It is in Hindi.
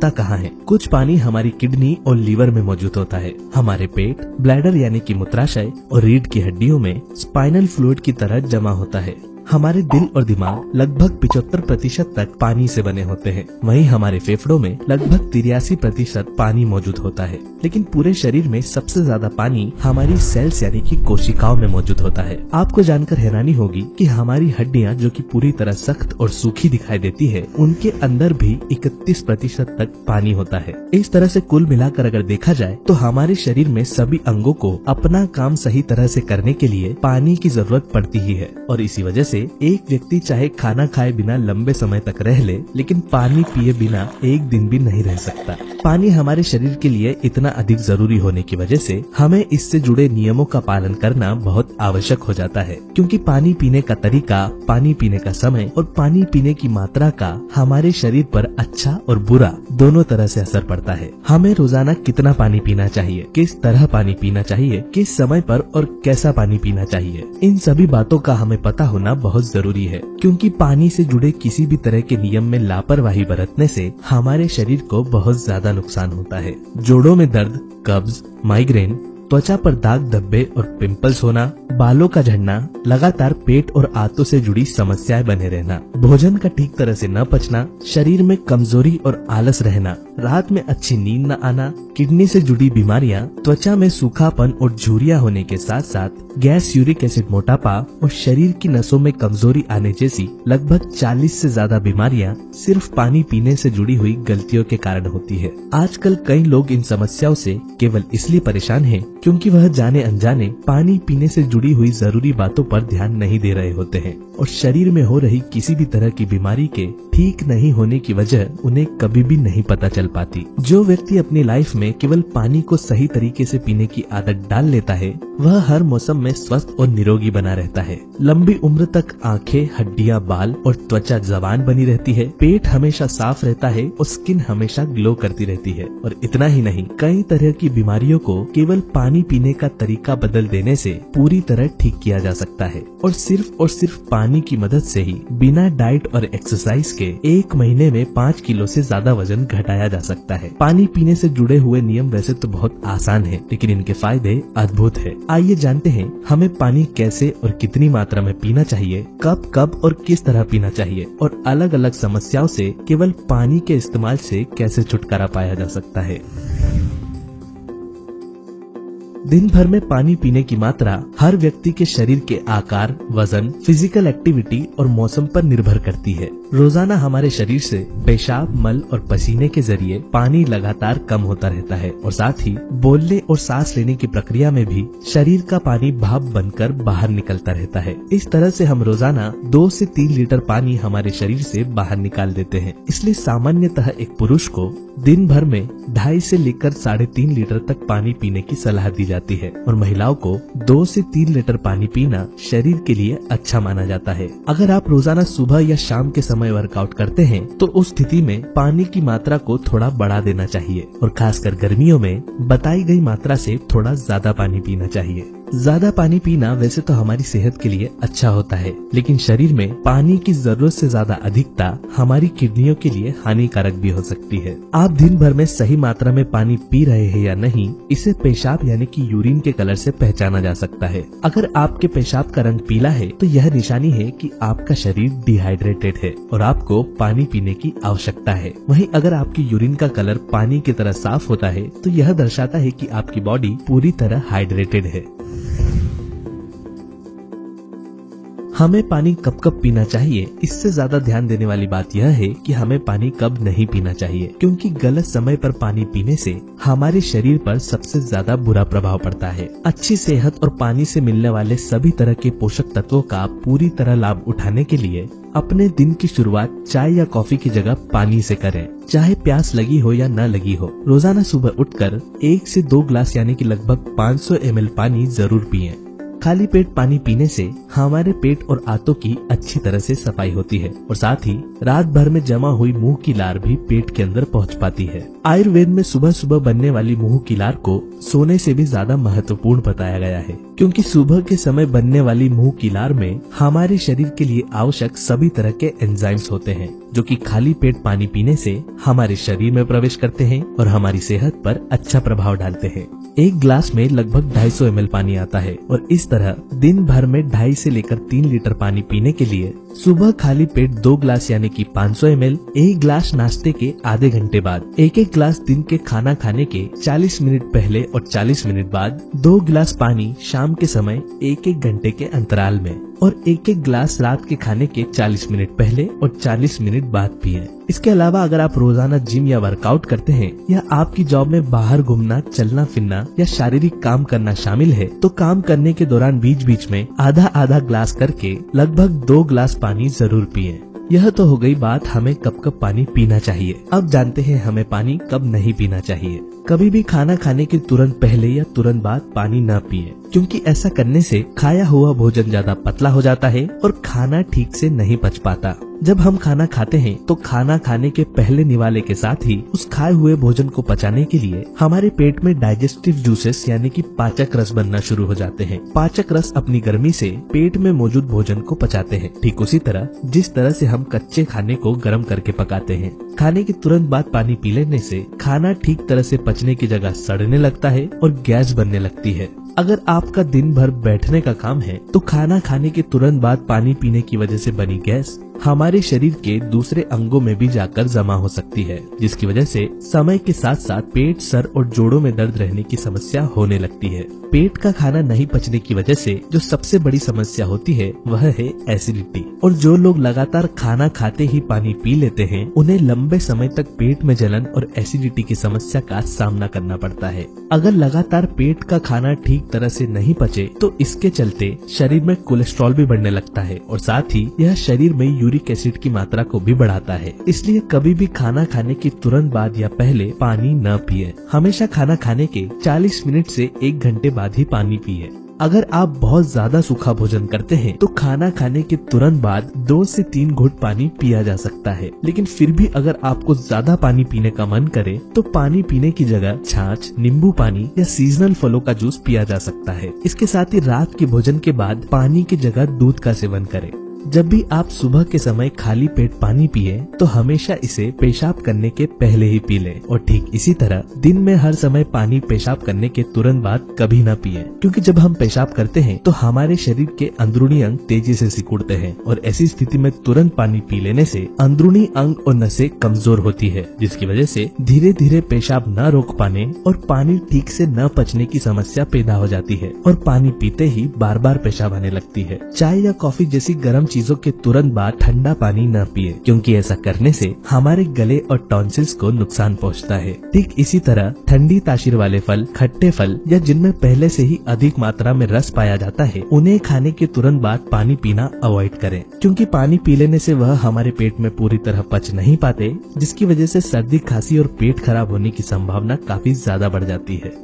रुकता कहाँ है। कुछ पानी हमारी किडनी और लीवर में मौजूद होता है। हमारे पेट, ब्लैडर यानी कि मूत्राशय और रीढ़ की हड्डियों में स्पाइनल फ्लूइड की तरह जमा होता है। हमारे दिल और दिमाग लगभग 75% तक पानी से बने होते हैं। वहीं हमारे फेफड़ों में लगभग 83% पानी मौजूद होता है। लेकिन पूरे शरीर में सबसे ज्यादा पानी हमारी सेल्स यानी कि कोशिकाओं में मौजूद होता है। आपको जानकर हैरानी होगी कि हमारी हड्डियां जो कि पूरी तरह सख्त और सूखी दिखाई देती है, उनके अंदर भी 31% तक पानी होता है। इस तरह से कुल मिलाकर अगर देखा जाए तो हमारे शरीर में सभी अंगों को अपना काम सही तरह से करने के लिए पानी की जरूरत पड़ती ही है। और इसी वजह से एक व्यक्ति चाहे खाना खाए बिना लंबे समय तक रह ले, लेकिन पानी पिए बिना एक दिन भी नहीं रह सकता। पानी हमारे शरीर के लिए इतना अधिक जरूरी होने की वजह से हमें इससे जुड़े नियमों का पालन करना बहुत आवश्यक हो जाता है, क्योंकि पानी पीने का तरीका, पानी पीने का समय और पानी पीने की मात्रा का हमारे शरीर पर अच्छा और बुरा दोनों तरह से असर पड़ता है। हमें रोजाना कितना पानी पीना चाहिए, किस तरह पानी पीना चाहिए, किस समय पर और कैसा पानी पीना चाहिए, इन सभी बातों का हमें पता होना बहुत जरूरी है, क्योंकि पानी से जुड़े किसी भी तरह के नियम में लापरवाही बरतने से हमारे शरीर को बहुत ज्यादा नुकसान होता है। जोड़ों में दर्द, कब्ज, माइग्रेन, त्वचा पर दाग धब्बे और पिंपल्स होना, बालों का झड़ना, लगातार पेट और आंतों से जुड़ी समस्याएं बने रहना, भोजन का ठीक तरह से न पचना, शरीर में कमजोरी और आलस रहना, रात में अच्छी नींद न आना, किडनी से जुड़ी बीमारियां, त्वचा में सूखापन और झुर्रियां होने के साथ साथ गैस, यूरिक एसिड, मोटापा और शरीर की नसों में कमजोरी आने जैसी लगभग 40 से ज्यादा बीमारियां सिर्फ पानी पीने से जुड़ी हुई गलतियों के कारण होती है। आजकल कई लोग इन समस्याओं से केवल इसलिए परेशान हैं क्योंकि वह जाने अनजाने पानी पीने से जुड़ी हुई जरूरी बातों पर ध्यान नहीं दे रहे होते हैं और शरीर में हो रही किसी भी तरह की बीमारी के ठीक नहीं होने की वजह उन्हें कभी भी नहीं पता चल पाती। जो व्यक्ति अपनी लाइफ में केवल पानी को सही तरीके से पीने की आदत डाल लेता है, वह हर मौसम में स्वस्थ और निरोगी बना रहता है। लंबी उम्र तक आंखें, हड्डियां, बाल और त्वचा जवान बनी रहती है, पेट हमेशा साफ रहता है और स्किन हमेशा ग्लो करती रहती है। और इतना ही नहीं, कई तरह की बीमारियों को केवल पानी पीने का तरीका बदल देने से पूरी तरह ठीक किया जा सकता है। और सिर्फ पानी की मदद से ही बिना डाइट और एक्सरसाइज के 1 महीने में 5 किलो से ज्यादा वजन घटाया जा सकता है। पानी पीने से जुड़े हुए नियम वैसे तो बहुत आसान है, लेकिन इनके फायदे अद्भुत है। आइए जानते हैं हमें पानी कैसे और कितनी मात्रा में पीना चाहिए, कब कब और किस तरह पीना चाहिए, और अलग अलग समस्याओं से केवल पानी के इस्तेमाल से कैसे छुटकारा पाया जा सकता है। दिन भर में पानी पीने की मात्रा हर व्यक्ति के शरीर के आकार, वजन, फिजिकल एक्टिविटी और मौसम पर निर्भर करती है। रोजाना हमारे शरीर से पेशाब, मल और पसीने के जरिए पानी लगातार कम होता रहता है और साथ ही बोलने और सांस लेने की प्रक्रिया में भी शरीर का पानी भाप बनकर बाहर निकलता रहता है। इस तरह से हम रोजाना 2 से 3 लीटर पानी हमारे शरीर से बाहर निकाल देते हैं। इसलिए सामान्यतः एक पुरुष को दिन भर में 2.5 से लेकर 3.5 लीटर तक पानी पीने की सलाह दी जाती है और महिलाओं को 2 से 3 लीटर पानी पीना शरीर के लिए अच्छा माना जाता है। अगर आप रोजाना सुबह या शाम के समय वर्कआउट करते हैं तो उस स्थिति में पानी की मात्रा को थोड़ा बढ़ा देना चाहिए और खासकर गर्मियों में बताई गई मात्रा से थोड़ा ज्यादा पानी पीना चाहिए। ज्यादा पानी पीना वैसे तो हमारी सेहत के लिए अच्छा होता है, लेकिन शरीर में पानी की जरूरत से ज्यादा अधिकता हमारी किडनियों के लिए हानिकारक भी हो सकती है। आप दिन भर में सही मात्रा में पानी पी रहे हैं या नहीं, इसे पेशाब यानी कि यूरिन के कलर से पहचाना जा सकता है। अगर आपके पेशाब का रंग पीला है तो यह निशानी है कि आपका शरीर डिहाइड्रेटेड है और आपको पानी पीने की आवश्यकता है। वहीं अगर आपकी यूरिन का कलर पानी की तरह साफ होता है तो यह दर्शाता है कि आपकी बॉडी पूरी तरह हाइड्रेटेड है। हमें पानी कब कब पीना चाहिए, इससे ज्यादा ध्यान देने वाली बात यह है कि हमें पानी कब नहीं पीना चाहिए, क्योंकि गलत समय पर पानी पीने से हमारे शरीर पर सबसे ज्यादा बुरा प्रभाव पड़ता है। अच्छी सेहत और पानी से मिलने वाले सभी तरह के पोषक तत्वों का पूरी तरह लाभ उठाने के लिए अपने दिन की शुरुआत चाय या कॉफी की जगह पानी से करें, चाहे प्यास लगी हो या न लगी हो। रोजाना सुबह उठकर 1 से 2 ग्लास यानी कि लगभग 500 ml पानी जरूर पिएं। खाली पेट पानी पीने से हमारे पेट और आंतों की अच्छी तरह से सफाई होती है और साथ ही रात भर में जमा हुई मुंह की लार भी पेट के अंदर पहुंच पाती है। आयुर्वेद में सुबह सुबह बनने वाली मुंह की लार को सोने से भी ज्यादा महत्वपूर्ण बताया गया है, क्योंकि सुबह के समय बनने वाली मुंह की लार में हमारे शरीर के लिए आवश्यक सभी तरह के एंजाइम्स होते हैं, जो कि खाली पेट पानी पीने से हमारे शरीर में प्रवेश करते हैं और हमारी सेहत पर अच्छा प्रभाव डालते हैं। एक ग्लास में लगभग 250 ml पानी आता है और इस तरह दिन भर में 2.5 से लेकर 3 लीटर पानी पीने के लिए सुबह खाली पेट 2 ग्लास यानी कि 500 ml, एक ग्लास नाश्ते के आधे घंटे बाद, एक ग्लास दिन के खाना खाने के 40 मिनट पहले और 40 मिनट बाद, 2 गिलास पानी शाम के समय 1 घंटे के अंतराल में और 1 गिलास रात के खाने के 40 मिनट पहले और 40 मिनट बाद पिएं। इसके अलावा अगर आप रोजाना जिम या वर्कआउट करते हैं या आपकी जॉब में बाहर घूमना, चलना फिरना या शारीरिक काम करना शामिल है, तो काम करने के दौरान बीच बीच में आधा आधा ग्लास करके लगभग 2 गिलास पानी जरूर पिएं। यह तो हो गई बात हमें कब कब पानी पीना चाहिए। अब जानते हैं हमें पानी कब नहीं पीना चाहिए। कभी भी खाना खाने के तुरंत पहले या तुरंत बाद पानी न पिए, क्योंकि ऐसा करने से खाया हुआ भोजन ज्यादा पतला हो जाता है और खाना ठीक से नहीं पच पाता। जब हम खाना खाते हैं तो खाना खाने के पहले निवाले के साथ ही उस खाए हुए भोजन को पचाने के लिए हमारे पेट में डाइजेस्टिव जूसेस यानी कि पाचक रस बनना शुरू हो जाते हैं। पाचक रस अपनी गर्मी से पेट में मौजूद भोजन को पचाते हैं, ठीक उसी तरह जिस तरह से हम कच्चे खाने को गर्म करके पकाते हैं। खाने के तुरंत बाद पानी पी लेने से खाना ठीक तरह से पचने की जगह सड़ने लगता है और गैस बनने लगती है। अगर आपका दिन भर बैठने का काम है तो खाना खाने के तुरंत बाद पानी पीने की वजह से बनी गैस हमारे शरीर के दूसरे अंगों में भी जाकर जमा हो सकती है, जिसकी वजह से समय के साथ साथ पेट, सर और जोड़ों में दर्द रहने की समस्या होने लगती है। पेट का खाना नहीं पचने की वजह से जो सबसे बड़ी समस्या होती है वह है एसिडिटी, और जो लोग लगातार खाना खाते ही पानी पी लेते हैं उन्हें लंबे समय तक पेट में जलन और एसिडिटी की समस्या का सामना करना पड़ता है। अगर लगातार पेट का खाना ठीक तरह से नहीं पचे तो इसके चलते शरीर में कोलेस्ट्रॉल भी बढ़ने लगता है और साथ ही यह शरीर में यूरिक एसिड की मात्रा को भी बढ़ाता है। इसलिए कभी भी खाना खाने के तुरंत बाद या पहले पानी न पिए। हमेशा खाना खाने के 40 मिनट से 1 घंटे बाद ही पानी पिए। अगर आप बहुत ज्यादा सूखा भोजन करते हैं तो खाना खाने के तुरंत बाद 2 से 3 घूंट पानी पिया जा सकता है, लेकिन फिर भी अगर आपको ज्यादा पानी पीने का मन करे तो पानी पीने की जगह छाछ, नींबू पानी या सीजनल फलों का जूस पिया जा सकता है। इसके साथ ही रात के भोजन के बाद पानी की जगह दूध का सेवन करें। जब भी आप सुबह के समय खाली पेट पानी पिए तो हमेशा इसे पेशाब करने के पहले ही पी लें, और ठीक इसी तरह दिन में हर समय पानी पेशाब करने के तुरंत बाद कभी न पिए, क्योंकि जब हम पेशाब करते हैं तो हमारे शरीर के अंदरूनी अंग तेजी से सिकुड़ते हैं और ऐसी स्थिति में तुरंत पानी पी लेने से अंदरूनी अंग और नसें कमजोर होती है, जिसकी वजह से धीरे धीरे पेशाब न रोक पाने और पानी ठीक से न पचने की समस्या पैदा हो जाती है और पानी पीते ही बार बार पेशाब आने लगती है। चाय या कॉफी जैसी गर्म चीजों के तुरंत बाद ठंडा पानी न पिए, क्योंकि ऐसा करने से हमारे गले और टॉन्सिल्स को नुकसान पहुंचता है। ठीक इसी तरह ठंडी तासीर वाले फल, खट्टे फल या जिनमें पहले से ही अधिक मात्रा में रस पाया जाता है, उन्हें खाने के तुरंत बाद पानी पीना अवॉइड करें, क्योंकि पानी पी लेने से वह हमारे पेट में पूरी तरह पच नहीं पाते, जिसकी वजह से सर्दी, खांसी और पेट खराब होने की संभावना काफी ज्यादा बढ़ जाती है।